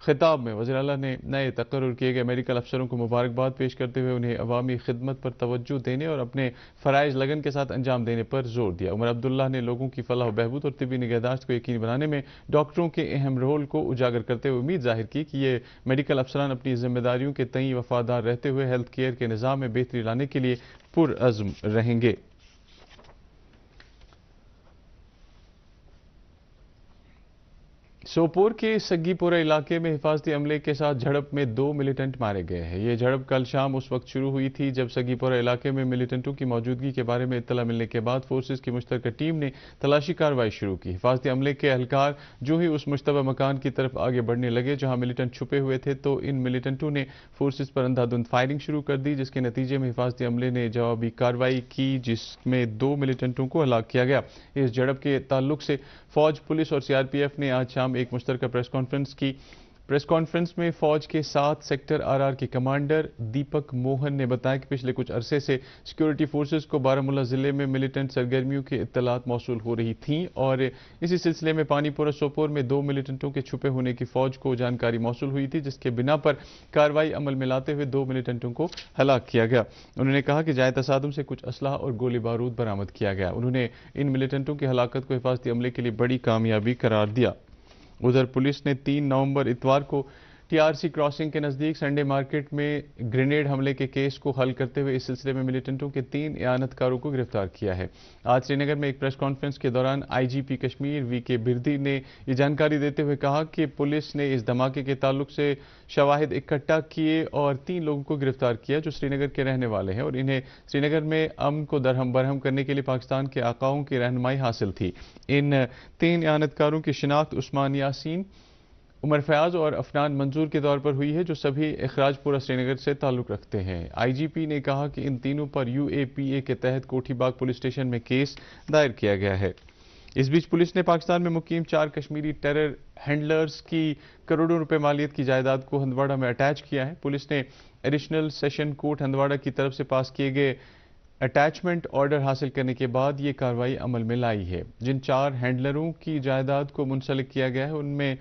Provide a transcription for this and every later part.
خطاب میں وزیر اعلیٰ نے نئے تقرر کیے گئے میڈیکل افسروں کو مبارکباد پیش کرتے ہوئے انہیں عوامی خدمت پر توجہ دینے اور اپنے فرائض لگن کے ساتھ انجام دینے پر زور دیا۔ عمر عبداللہ نے لوگوں کی فلاح و بہبود اور طبی نگہداشت کو یقینی بنانے میں ڈاکٹروں کے اہم رول کو اجاگر کرتے ہوئے امید ظاہر کی کہ یہ میڈیکل افسران اپنی ذمہ داریوں کے تئیں وفادار رہتے ہوئے ہیلتھ کیئر کے نظام میں بہتری لانے کے لیے پرعزم رہیں گے۔ سوپور کے سگی پورہ علاقے میں حفاظتی عملے کے ساتھ جھڑپ میں 2 ملیٹنٹ مارے گئے ہیں۔ یہ جھڑپ کل شام اس وقت شروع ہوئی تھی جب سگی پورہ علاقے میں ملیٹنٹوں کی موجودگی کے بارے میں اطلاع ملنے کے بعد فورسز کی مشترکہ ٹیم نے تلاشی کارروائی شروع کی۔ حفاظتی عملے کے اہلکار جو ہی اس مشتبہ مکان کی طرف آگے بڑھنے لگے جہاں ملیٹنٹ چھپے ہوئے تھے تو ان ملیٹنٹوں نے فورسز پر اندھا دھند فائرنگ شروع کر دی، جس کے نتیجے میں حفاظتی عملے نے جوابی کارروائی کی جس میں 2 ملیٹنٹوں کو ہلاک کیا گیا۔ اس جھڑپ کے تعلق سے فوج، پولیس اور CRPF نے آج شام ایک مشترکہ پریس کانفرنس میں فوج کے 7 سیکٹر RR کے کمانڈر دیپک موہن نے بتایا کہ پچھلے کچھ عرصے سے سیکیورٹی فورسز کو بارہمولہ ضلع میں ملیٹنٹ سرگرمیوں کی اطلاعات موصول ہو رہی تھیں اور اسی سلسلے میں پانی پورہ سوپور میں 2 ملیٹنٹوں کے چھپے ہونے کی فوج کو جانکاری موصول ہوئی تھی، جس کے بنا پر کارروائی عمل میں لاتے ہوئے 2 ملیٹنٹوں کو ہلاک کیا گیا۔ انہوں نے کہا کہ جائے تصادم سے کچھ اسلحہ اور گولی بارود برآمد کیا گیا۔ انہوں نے ان ملیٹنٹوں کی ہلاکت کو حفاظتی عملے کے لیے بڑی کامیابی قرار دیا۔ ادھر پولیس نے 3 نومبر اتوار کو TRC کراسنگ کے نزدیک سنڈے مارکیٹ میں گرینیڈ حملے کے کیس کو حل کرتے ہوئے اس سلسلے میں ملیٹنٹوں کے 3 اعانت کاروں کو گرفتار کیا ہے۔ آج سری نگر میں ایک پریس کانفرنس کے دوران IGP کشمیر VK بردی نے یہ جانکاری دیتے ہوئے کہا کہ پولیس نے اس دھماکے کے تعلق سے شواہد اکٹھا کیے اور 3 لوگوں کو گرفتار کیا جو سری نگر کے رہنے والے ہیں اور انہیں سری نگر میں امن کو درہم برہم کرنے کے لیے پاکستان کے آقاؤں کی رہنمائی حاصل تھی۔ ان 3 اعانت کاروں کی شناخت عثمان یاسین، عمر فیاض اور افنان منظور کے طور پر ہوئی ہے جو سبھی اخراج پورہ سری نگر سے تعلق رکھتے ہیں۔ IGP نے کہا کہ ان تینوں پر UAPA کے تحت کوٹھی باغ پولیس اسٹیشن میں کیس دائر کیا گیا ہے۔ اس بیچ پولیس نے پاکستان میں مقیم 4 کشمیری ٹیرر ہینڈلرز کی کروڑوں روپے مالیت کی جائیداد کو ہندواڑہ میں اٹیچ کیا ہے۔ پولیس نے ایڈیشنل سیشن کورٹ ہندواڑہ کی طرف سے پاس کیے گئے اٹیچمنٹ آرڈر حاصل کرنے کے بعد یہ کارروائی عمل میں لائی ہے۔ جن 4 ہینڈلروں کی جائیداد کو منسلک کیا گیا ہے ان میں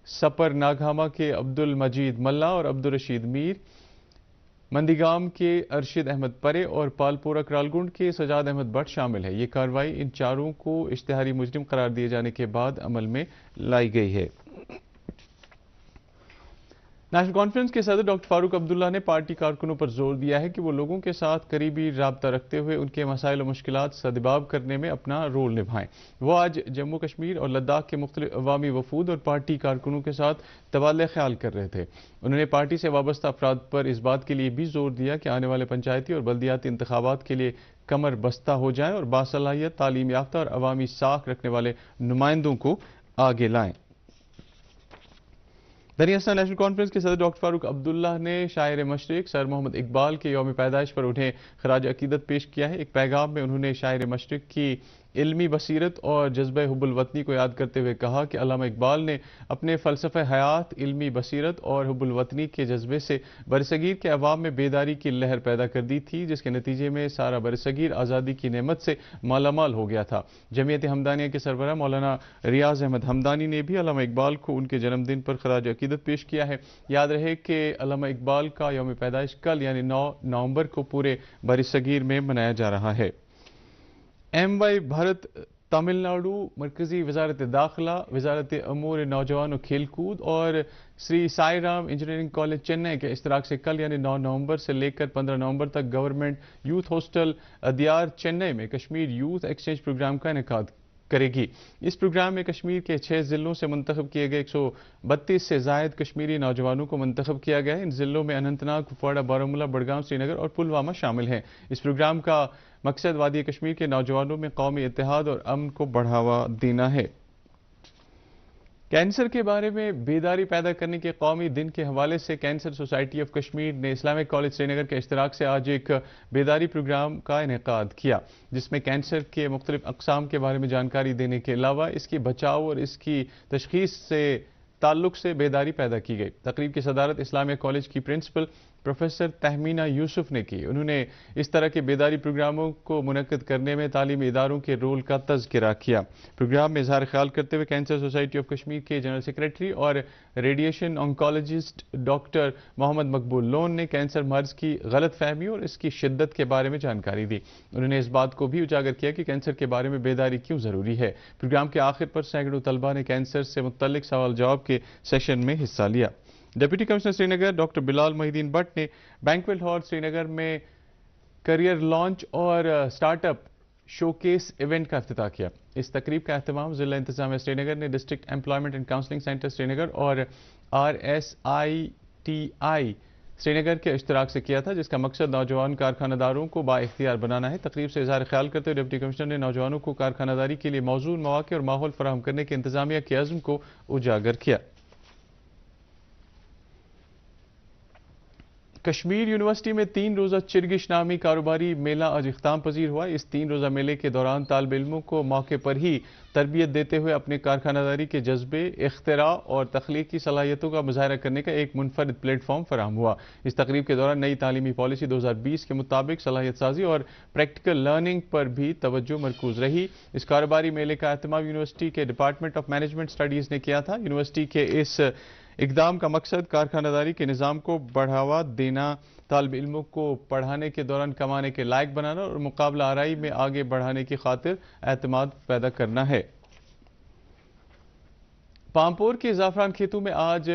سپر ناگہامہ کے عبد المجید ملا اور عبد الرشید میر، مندیگام کے ارشد احمد پرے اور پالپورہ کرالگنڈ کے سجاد احمد بٹ شامل ہے۔ یہ کارروائی ان 4 کو اشتہاری مجرم قرار دیے جانے کے بعد عمل میں لائی گئی ہے۔ نیشنل کانفرنس کے صدر ڈاکٹر فاروق عبداللہ نے پارٹی کارکنوں پر زور دیا ہے کہ وہ لوگوں کے ساتھ قریبی رابطہ رکھتے ہوئے ان کے مسائل و مشکلات سدباب کرنے میں اپنا رول نبھائیں۔ وہ آج جموں کشمیر اور لداخ کے مختلف عوامی وفود اور پارٹی کارکنوں کے ساتھ تبادلہ خیال کر رہے تھے۔ انہوں نے پارٹی سے وابستہ افراد پر اس بات کے لیے بھی زور دیا کہ آنے والے پنچایتی اور بلدیاتی انتخابات کے لیے کمر بستہ ہو جائیں اور باصلاحیت، تعلیم یافتہ اور عوامی ساکھ رکھنے والے نمائندوں کو آگے لائیں۔ دنیا نیشنل کانفرنس کے صدر ڈاکٹر فاروق عبداللہ نے شاعر مشرق سر محمد اقبال کے یوم پیدائش پر انہیں خراج عقیدت پیش کیا ہے۔ ایک پیغام میں انہوں نے شاعر مشرق کی علمی بصیرت اور جذبہ حب الوطنی کو یاد کرتے ہوئے کہا کہ علامہ اقبال نے اپنے فلسفہ حیات، علمی بصیرت اور حب الوطنی کے جذبے سے برصغیر کے عوام میں بیداری کی لہر پیدا کر دی تھی، جس کے نتیجے میں سارا برصغیر آزادی کی نعمت سے مالا مال ہو گیا تھا۔ جمعیت ہمدانیہ کے سربراہ مولانا ریاض احمد ہمدانی نے بھی علامہ اقبال کو ان کے جنم دن پر خراج عقیدت پیش کیا ہے۔ یاد رہے کہ علامہ اقبال کا یوم پیدائش کل یعنی 9 نومبر کو پورے برصغیر میں منایا جا رہا ہے۔ MY بھارت تمل ناڈو، مرکزی وزارت داخلہ، وزارت امور نوجوان و کھیل کود اور سری سائی رام انجینئرنگ کالج چنئی کے اشتراک سے کل یعنی 9 نومبر سے لے کر 15 نومبر تک گورنمنٹ یوتھ ہاسٹل ادیار چنئی میں کشمیر یوتھ ایکسچینج پروگرام کا انعقاد کرے گی۔ اس پروگرام میں کشمیر کے 6 ضلعوں سے منتخب کیے گئے 132 سے زائد کشمیری نوجوانوں کو منتخب کیا گیا ہے۔ ان ضلعوں میں اننت ناگ، کپواڑہ، بارہمولہ، بڑگام، سری نگر اور پلوامہ شامل ہیں۔ اس پروگرام کا مقصد وادی کشمیر کے نوجوانوں میں قومی اتحاد اور امن کو بڑھاوا دینا ہے۔ کینسر کے بارے میں بیداری پیدا کرنے کے قومی دن کے حوالے سے کینسر سوسائٹی آف کشمیر نے اسلامک کالج سری نگر کے اشتراک سے آج ایک بیداری پروگرام کا انعقاد کیا، جس میں کینسر کے مختلف اقسام کے بارے میں جانکاری دینے کے علاوہ اس کی بچاؤ اور اس کی تشخیص سے تعلق سے بیداری پیدا کی گئی۔ تقریب کی صدارت اسلامیہ کالج کی پرنسپل پروفیسر تہمینہ یوسف نے کی۔ انہوں نے اس طرح کے بیداری پروگراموں کو منعقد کرنے میں تعلیمی اداروں کے رول کا تذکرہ کیا۔ پروگرام میں اظہار خیال کرتے ہوئے کینسر سوسائٹی آف کشمیر کے جنرل سیکریٹری اور ریڈیشن آنکولوجسٹ ڈاکٹر محمد مقبول لون نے کینسر مرض کی غلط فہمی اور اس کی شدت کے بارے میں جانکاری دی۔ انہوں نے اس بات کو بھی اجاگر کیا کہ کینسر کے بارے میں بیداری کیوں ضروری ہے۔ پروگرام کے آخر پر سینکڑوں طلباء نے کینسر سے متعلق سوال جواب کے سیشن میں حصہ لیا۔ Deputy commissioner Sri Nagar doctor Bilal Mohi Uddin but نے بینکویٹ ہال سری نگر میں کیریئر لانچ اور سٹارٹ اپ شوکیس ایونٹ کا افتتاح کیا۔ اس تقریب کا اہتمام ضلع انتظامیہ سری نگر نے district employment and counselling centre Srinagar اور RSITI سری نگر کے اشتراک سے کیا تھا، جس کا مقصد نوجوان کارخانہ داروں کو با اختیار بنانا ہے۔ تقریب سے اظہار خیال کرتے ہوئے ڈپٹی کمشنر نے نوجوانوں کو کارخانہ داری کے لیے موزون مواقع اور ماحول فراہم کرنے کے انتظامیہ کے عزم کو اجاگر کیا۔ کشمیر یونیورسٹی میں 3 روزہ چرگش نامی کاروباری میلہ آج اختتام پذیر ہوا۔ اس 3 روزہ میلے کے دوران طالب علموں کو موقع پر ہی تربیت دیتے ہوئے اپنے کارخانہ داری کے جذبے، اختراع اور تخلیقی صلاحیتوں کا مظاہرہ کرنے کا ایک منفرد پلیٹ فارم فراہم ہوا۔ اس تقریب کے دوران نئی تعلیمی پالیسی 2020 کے مطابق صلاحیت سازی اور پریکٹیکل لرننگ پر بھی توجہ مرکوز رہی۔ اس کاروباری میلے کا اہتمام یونیورسٹی کے ڈپارٹمنٹ آف مینجمنٹ اسٹڈیز نے کیا تھا۔ یونیورسٹی کے اس اقدام کا مقصد کارخانہ داری کے نظام کو بڑھاوا دینا، طالب علموں کو پڑھانے کے دوران کمانے کے لائق بنانا اور مقابلہ آرائی میں آگے بڑھانے کی خاطر اعتماد پیدا کرنا ہے۔ پامپور کے زعفران کھیتوں میں آج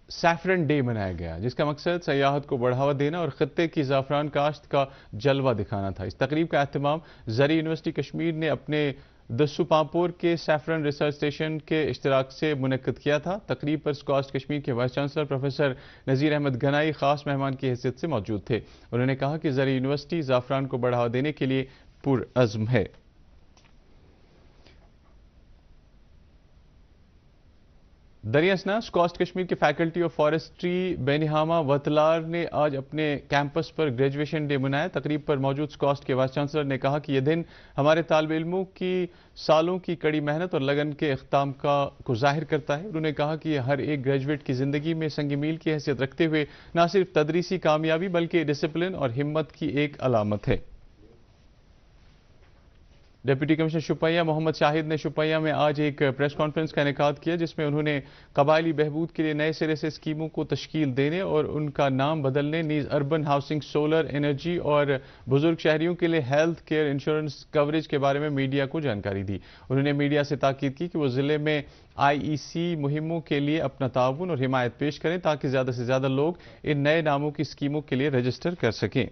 سیفرن ڈے منایا گیا، جس کا مقصد سیاحت کو بڑھاوا دینا اور خطے کی زعفران کاشت کا جلوہ دکھانا تھا۔ اس تقریب کا اہتمام زرعی یونیورسٹی کشمیر نے اپنے دسو پامپور کے سیفرن ریسرچ اسٹیشن کے اشتراک سے منعقد کیا تھا۔ تقریب پر سکاسٹ کشمیر کے vice chancellor professor Nazir Ahmad Ganai خاص مہمان کی حیثیت سے موجود تھے۔ انہوں نے کہا کہ زرعی یونیورسٹی زعفران کو بڑھاوا دینے کے لیے پرعزم ہے۔ دریا اسنا سکاسٹ کشمیر کے فیکلٹی آف فارسٹری بینہامہ وتلار نے آج اپنے کیمپس پر گریجویشن ڈے منایا۔ تقریب پر موجود سکاسٹ کے وائس چانسلر نے کہا کہ یہ دن ہمارے طالب علموں کی سالوں کی کڑی محنت اور لگن کے اختتام کو ظاہر کرتا ہے۔ انہوں نے کہا کہ یہ ہر ایک گریجویٹ کی زندگی میں سنگ میل کی حیثیت رکھتے ہوئے نہ صرف تدریسی کامیابی بلکہ ڈسپلن اور ہمت کی ایک علامت ہے۔ ڈپٹی کمشنر شوپیاں محمد شاہد نے شوپیاں میں آج ایک پریس کانفرنس کا انعقاد کیا، جس میں انہوں نے قبائلی بہبود کے لیے نئے سرے سے اسکیموں کو تشکیل دینے اور ان کا نام بدلنے، نیز اربن ہاؤسنگ، سولر انرجی اور بزرگ شہریوں کے لیے ہیلتھ کیئر انشورنس کوریج کے بارے میں میڈیا کو جانکاری دی۔ انہوں نے میڈیا سے تاکید کی کہ وہ ضلع میں IEC مہموں کے لیے اپنا تعاون اور حمایت پیش کریں تاکہ زیادہ سے زیادہ لوگ ان نئے ناموں کی اسکیموں کے لیے رجسٹر کر سکیں۔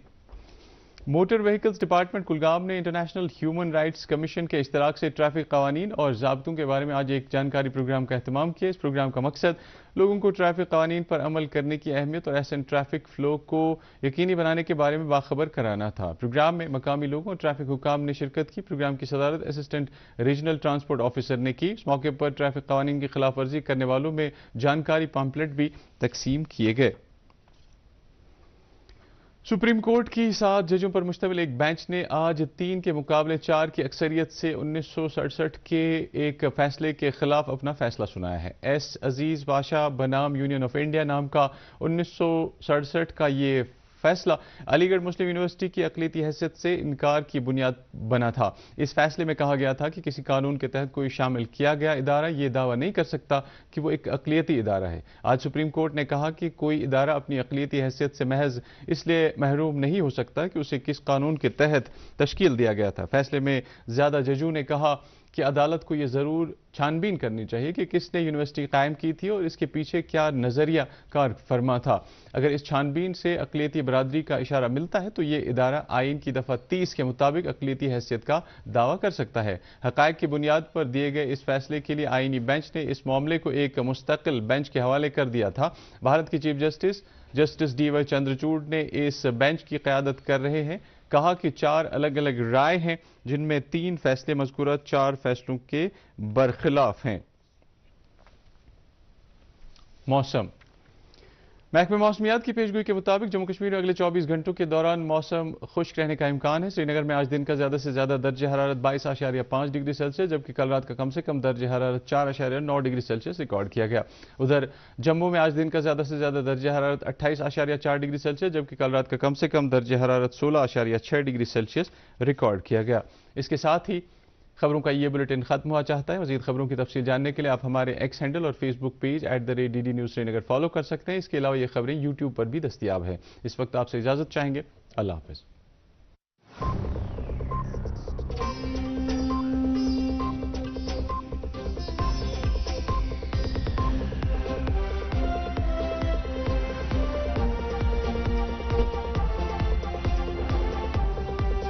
موٹر وہیکلز ڈپارٹمنٹ کلگام نے انٹرنیشنل ہیومن رائٹس کمیشن کے اشتراک سے ٹریفک قوانین اور ضابطوں کے بارے میں آج ایک جانکاری پروگرام کا اہتمام کیا۔ اس پروگرام کا مقصد لوگوں کو ٹریفک قوانین پر عمل کرنے کی اہمیت اور احسن ٹریفک فلو کو یقینی بنانے کے بارے میں باخبر کرانا تھا۔ پروگرام میں مقامی لوگوں اور ٹریفک حکام نے شرکت کی۔ پروگرام کی صدارت اسسٹنٹ ریجنل ٹرانسپورٹ آفیسر نے کی۔ اس موقع پر ٹریفک قوانین کی خلاف ورزی کرنے والوں میں جانکاری پامپلیٹ بھی تقسیم کیے گئے۔ سپریم کورٹ کی 7 ججوں پر مشتمل ایک بینچ نے آج 3 کے مقابلے 4 کی اکثریت سے 1967 کے ایک فیصلے کے خلاف اپنا فیصلہ سنایا ہے۔ ایس عزیز باشا بنام یونین آف انڈیا نام کا 1967 کا یہ فیصلہ علی گڑھ مسلم یونیورسٹی کی اقلیتی حیثیت سے انکار کی بنیاد بنا تھا۔ اس فیصلے میں کہا گیا تھا کہ کسی قانون کے تحت کوئی شامل کیا گیا ادارہ یہ دعویٰ نہیں کر سکتا کہ وہ ایک اقلیتی ادارہ ہے۔ آج سپریم کورٹ نے کہا کہ کوئی ادارہ اپنی اقلیتی حیثیت سے محض اس لیے محروم نہیں ہو سکتا کہ اسے کس قانون کے تحت تشکیل دیا گیا تھا۔ فیصلے میں زیادہ ججوں نے کہا کہ عدالت کو یہ ضرور چھانبین کرنی چاہیے کہ کس نے یونیورسٹی قائم کی تھی اور اس کے پیچھے کیا نظریہ کار فرما تھا۔ اگر اس چھانبین سے اقلیتی برادری کا اشارہ ملتا ہے تو یہ ادارہ آئین کی دفعہ 30 کے مطابق اقلیتی حیثیت کا دعویٰ کر سکتا ہے۔ حقائق کی بنیاد پر دیے گئے اس فیصلے کے لیے آئینی بینچ نے اس معاملے کو ایک مستقل بینچ کے حوالے کر دیا تھا۔ بھارت کے چیف جسٹس DY چندرچوڈ نے اس بینچ کی قیادت کر رہے ہیں۔ کہا کہ 4 الگ الگ رائے ہیں جن میں 3 فیصلے مذکورہ 4 فیصلوں کے برخلاف ہیں۔ موسم محکمہ موسمیات کی پیشگوئی کے مطابق جموں کشمیر میں اگلے 24 گھنٹوں کے دوران موسم خشک رہنے کا امکان ہے۔ سری نگر میں آج دن کا زیادہ سے زیادہ درجہ حرارت 22.5 ڈگری سیلسیس جبکہ کل رات کا کم سے کم درجہ حرارت 4.9 ڈگری سیلسیس ریکارڈ کیا گیا۔ ادھر جموں میں آج دن کا زیادہ سے زیادہ درجہ حرارت 28.4 ڈگری سیلسیس جبکہ کل رات کا کم سے کم درجہ حرارت 16.6 ڈگری سیلسیس ریکارڈ کیا گیا۔ اس کے ساتھ ہی خبروں کا یہ بلیٹن ختم ہوا چاہتا ہے۔ مزید خبروں کی تفصیل جاننے کے لیے آپ ہمارے ایکس ہینڈل اور Facebook page @DD News Srinagar follow کر سکتے ہیں۔ اس کے علاوہ یہ خبریں یوٹیوب پر بھی دستیاب ہیں۔ اس وقت آپ سے اجازت چاہیں گے۔ اللہ حافظ۔